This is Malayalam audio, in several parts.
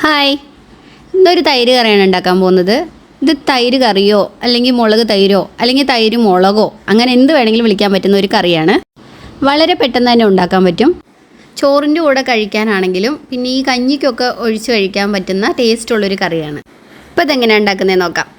ഹായ്, ഇന്നൊരു തൈര് കറിയാണ് ഉണ്ടാക്കാൻ പോകുന്നത്. ഇത് തൈര് കറിയോ അല്ലെങ്കിൽ മുളക് തൈരോ അല്ലെങ്കിൽ തൈര് മുളകോ അങ്ങനെ എന്ത് വേണമെങ്കിലും വിളിക്കാൻ പറ്റുന്ന ഒരു കറിയാണ്. വളരെ പെട്ടെന്ന് തന്നെ ഉണ്ടാക്കാൻ പറ്റും. ചോറിൻ്റെ കൂടെ കഴിക്കാനാണെങ്കിലും പിന്നെ ഈ കഞ്ഞിക്കൊക്കെ ഒഴിച്ച് കഴിക്കാൻ പറ്റുന്ന ടേസ്റ്റുള്ളൊരു കറിയാണ്. അപ്പോൾ ഇതെങ്ങനെയാണ് ഉണ്ടാക്കുന്നതെന്ന് നോക്കാം.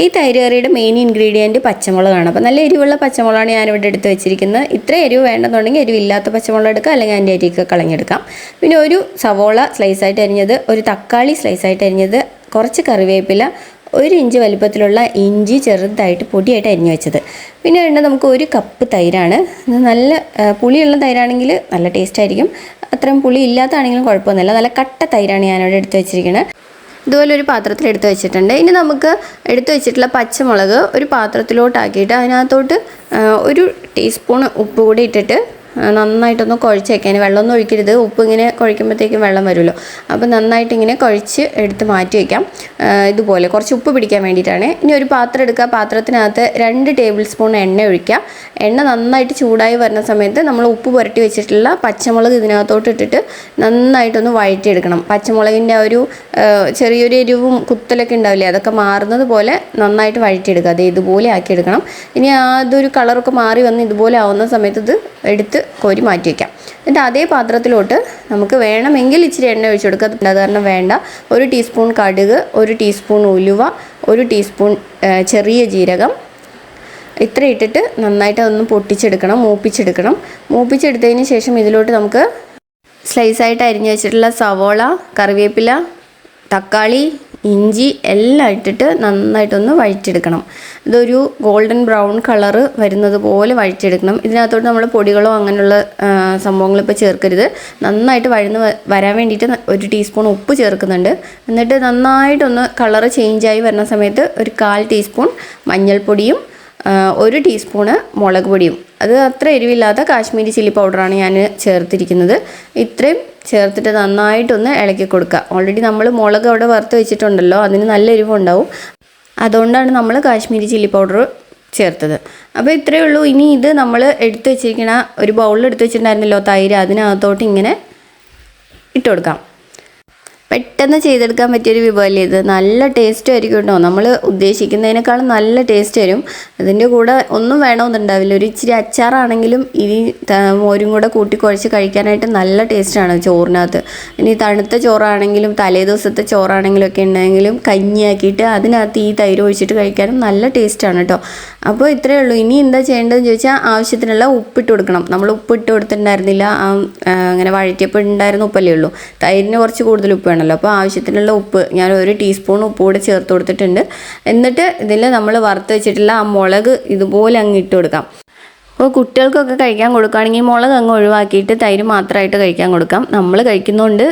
ഈ തൈര് കറിയുടെ മെയിൻ ഇൻഗ്രീഡിയൻറ്റ് പച്ചമുളകാണ്. അപ്പോൾ നല്ല എരിവുള്ള പച്ചമുളകാണ് ഞാനിവിടെ എടുത്ത് വെച്ചിരിക്കുന്നത്. ഇത്ര എരിവ് വേണ്ടെന്നുണ്ടെങ്കിൽ എരിവില്ലാത്ത പച്ചമുളക് എടുക്കുക, അല്ലെങ്കിൽ അതിൻ്റെ അരിയൊക്കെ കളഞ്ഞെടുക്കാം. പിന്നെ ഒരു സവോള സ്ലൈസായിട്ട് അരിഞ്ഞത്, ഒരു തക്കാളി സ്ലൈസായിട്ട് അരിഞ്ഞത്, കുറച്ച് കറിവേപ്പില, 1 ഇഞ്ച് വലിപ്പത്തിലുള്ള ഇഞ്ചി ചെറുതായിട്ട് പൊടിയായിട്ട് അരിഞ്ഞു വെച്ചത്. പിന്നെ വേണ്ട നമുക്ക് 1 കപ്പ് തൈരാണ്. ഇത് നല്ല പുളിയുള്ള തൈരാണെങ്കിൽ നല്ല ടേസ്റ്റ് ആയിരിക്കും. അത്രയും പുളി ഇല്ലാത്തതാണെങ്കിലും കുഴപ്പമൊന്നുമില്ല. നല്ല കട്ട തൈരാണ് ഞാനിവിടെ എടുത്ത് വെച്ചിരിക്കുന്നത്. ഇതുപോലെ ഒരു പാത്രത്തിൽ എടുത്ത് വെച്ചിട്ടുണ്ട്. ഇനി നമുക്ക് എടുത്ത് വെച്ചിട്ടുള്ള പച്ചമുളക് ഒരു പാത്രത്തിലോട്ടാക്കിയിട്ട് അതിനകത്തോട്ട് 1 ടീസ്പൂൺ ഉപ്പ് കൂടി ഇട്ടിട്ട് നന്നായിട്ടൊന്ന് കുഴച്ച് വയ്ക്കാൻ. വെള്ളമൊന്നും ഒഴിക്കരുത്, ഉപ്പ് ഇങ്ങനെ കുഴയ്ക്കുമ്പോഴത്തേക്കും വെള്ളം വരുമല്ലോ. അപ്പോൾ നന്നായിട്ട് ഇങ്ങനെ കുഴച്ച് എടുത്ത് മാറ്റി വയ്ക്കാം. ഇതുപോലെ കുറച്ച് ഉപ്പ് പിടിക്കാൻ വേണ്ടിയിട്ടാണ്. ഇനി ഒരു പാത്രം എടുക്കുക. പാത്രത്തിനകത്ത് 2 ടേബിൾ സ്പൂൺ എണ്ണ ഒഴിക്കുക. എണ്ണ നന്നായിട്ട് ചൂടായി വരുന്ന സമയത്ത് നമ്മൾ ഉപ്പ് പുരട്ടി വെച്ചിട്ടുള്ള പച്ചമുളക് ഇതിനകത്തോട്ട് ഇട്ടിട്ട് നന്നായിട്ടൊന്ന് വഴറ്റിയെടുക്കണം. പച്ചമുളകിൻ്റെ ആ ഒരു ചെറിയൊരു എരിവും കുത്തലൊക്കെ ഉണ്ടാവില്ലേ, അതൊക്കെ മാറുന്നത് പോലെ നന്നായിട്ട് വഴറ്റിയെടുക്കുക. അത് ഇതുപോലെ ആക്കിയെടുക്കണം. ഇനി അതൊരു കളറൊക്കെ മാറി വന്ന് ഇതുപോലെ ആവുന്ന സമയത്ത് ഇത് എടുത്ത് കോരി മാറ്റി വയ്ക്കാം. എന്നിട്ട് അതേ പാത്രത്തിലോട്ട് നമുക്ക് വേണമെങ്കിൽ ഇച്ചിരി എണ്ണ ഒഴിച്ചു കൊടുക്കുക. അത് കാരണം വേണ്ട. 1 ടീസ്പൂൺ കടുക്, 1 ടീസ്പൂൺ ഉലുവ, 1 ടീസ്പൂൺ ചെറിയ ജീരകം, ഇത്ര ഇട്ടിട്ട് നന്നായിട്ട് അതൊന്ന് പൊട്ടിച്ചെടുക്കണം, മൂപ്പിച്ചെടുക്കണം. മൂപ്പിച്ചെടുത്തതിന് ശേഷം ഇതിലോട്ട് നമുക്ക് സ്ലൈസായിട്ട് അരിഞ്ഞു വെച്ചിട്ടുള്ള സവോള, കറിവേപ്പില, തക്കാളി, ഇഞ്ചി എല്ലാം ഇട്ടിട്ട് നന്നായിട്ടൊന്ന് വഴറ്റിയെടുക്കണം. ഇതൊരു ഗോൾഡൻ ബ്രൗൺ കളറ് വരുന്നത് പോലെ വഴറ്റിയെടുക്കണം. ഇതിനകത്തോട്ട് നമ്മൾ പൊടികളോ അങ്ങനെയുള്ള സംഭവങ്ങൾ ഇപ്പോൾ ചേർക്കരുത്. നന്നായിട്ട് വരാൻ വേണ്ടിയിട്ട് 1 ടീസ്പൂൺ ഉപ്പ് ചേർക്കുന്നുണ്ട്. എന്നിട്ട് നന്നായിട്ടൊന്ന് കളറ് ചേഞ്ചായി വരുന്ന സമയത്ത് 1/4 ടീസ്പൂൺ മഞ്ഞൾപ്പൊടിയും 1 ടീസ്പൂണ് മുളക് പൊടിയും, അത് അത്ര എരിവില്ലാത്ത കാശ്മീരി ചില്ലി പൗഡറാണ് ഞാൻ ചേർത്തിരിക്കുന്നത്. ഇത്രയും ചേർത്തിട്ട് നന്നായിട്ടൊന്ന് ഇളക്കി കൊടുക്കുക. ഓൾറെഡി നമ്മൾ മുളക് അവിടെ വറുത്ത് വെച്ചിട്ടുണ്ടല്ലോ, അതിന് നല്ല എരിവുണ്ടാവും. അതുകൊണ്ടാണ് നമ്മൾ കാശ്മീരി ചില്ലി പൗഡർ ചേർത്തത്. അപ്പോൾ ഇത്രയേ ഉള്ളൂ. ഇനി ഇത് നമ്മൾ എടുത്ത് വെച്ചിരിക്കുന്ന ഒരു ബൗളിൽ എടുത്ത് വെച്ചിട്ടുണ്ടായിരുന്നല്ലോ തൈര്, അതിനകത്തോട്ട് ഇങ്ങനെ ഇട്ട് കൊടുക്കാം. പെട്ടെന്ന് ചെയ്തെടുക്കാൻ പറ്റിയൊരു വിഭവമല്ലേ ഇത്. നല്ല ടേസ്റ്റ് ആയിരിക്കും കേട്ടോ. നമ്മൾ ഉദ്ദേശിക്കുന്നതിനേക്കാളും നല്ല ടേസ്റ്റ് വരും. അതിൻ്റെ കൂടെ ഒന്നും വേണമെന്നുണ്ടാവില്ല. ഒരു ഇച്ചിരി അച്ചാറാണെങ്കിലും ഇനി മോരും കൂടെ കൂട്ടി കുഴച്ച് കഴിക്കാനായിട്ട് നല്ല ടേസ്റ്റാണ് ചോറിനകത്ത്. ഇനി തണുത്ത ചോറാണെങ്കിലും തലേ ദിവസത്തെ ചോറാണെങ്കിലും ഒക്കെ ഉണ്ടെങ്കിലും കഞ്ഞിയാക്കിയിട്ട് അതിനകത്ത് ഈ തൈര് ഒഴിച്ചിട്ട് കഴിക്കാനും നല്ല ടേസ്റ്റാണ് കേട്ടോ. അപ്പോൾ ഇത്രയേ ഉള്ളൂ. ഇനി എന്താ ചെയ്യേണ്ടതെന്ന് ചോദിച്ചാൽ ആവശ്യത്തിനുള്ള ഉപ്പിട്ട് കൊടുക്കണം. നമ്മൾ ഉപ്പിട്ട് കൊടുത്തിട്ടുണ്ടായിരുന്നില്ല, അങ്ങനെ വഴറ്റിയപ്പോൾ ഉണ്ടായിരുന്ന ഉപ്പല്ലേ ഉള്ളൂ. തൈരിന് കുറച്ച് കൂടുതൽ ഉപ്പ് വേണമല്ലോ. അപ്പോൾ ആവശ്യത്തിനുള്ള ഉപ്പ് ഞാൻ 1 ടീസ്പൂൺ ഉപ്പ് കൂടെ ചേർത്ത് കൊടുത്തിട്ടുണ്ട്. എന്നിട്ട് ഇതിൽ നമ്മൾ വറുത്ത് വെച്ചിട്ടുള്ള ആ മുളക് ഇതുപോലെ അങ്ങ് ഇട്ട് കൊടുക്കാം. അപ്പോൾ കുട്ടികൾക്കൊക്കെ കഴിക്കാൻ കൊടുക്കുകയാണെങ്കിൽ മുളക് അങ്ങ് ഒഴിവാക്കിയിട്ട് തൈര് മാത്രമായിട്ട് കഴിക്കാൻ കൊടുക്കാം. നമ്മൾ കഴിക്കുന്നതുകൊണ്ട്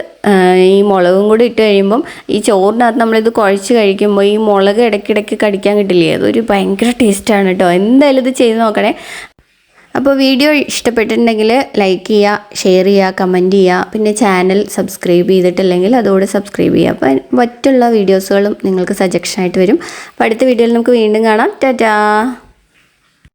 ഈ മുളകും കൂടി ഇട്ട് കഴിയുമ്പം ഈ ചോറിനകത്ത് നമ്മളിത് കുഴച്ച് കഴിക്കുമ്പോൾ ഈ മുളക് ഇടയ്ക്കിടയ്ക്ക് കടിക്കാൻ കിട്ടില്ലേ, അതൊരു ഭയങ്കര ടേസ്റ്റാണ് കേട്ടോ. എന്തായാലും ഇത് ചെയ്ത് നോക്കണേ. അപ്പോൾ വീഡിയോ ഇഷ്ടപ്പെട്ടിട്ടുണ്ടെങ്കിൽ ലൈക്ക് ചെയ്യുക, ഷെയർ ചെയ്യുക, കമൻറ്റ് ചെയ്യുക. പിന്നെ ചാനൽ സബ്സ്ക്രൈബ് ചെയ്തിട്ടില്ലെങ്കിൽ അതോടെ സബ്സ്ക്രൈബ് ചെയ്യുക. അപ്പോൾ മറ്റുള്ള വീഡിയോസുകളും നിങ്ങൾക്ക് സജഷനായിട്ട് വരും. അപ്പോൾ അടുത്ത വീഡിയോയിൽ നമുക്ക് വീണ്ടും കാണാം. ടാറ്റാ.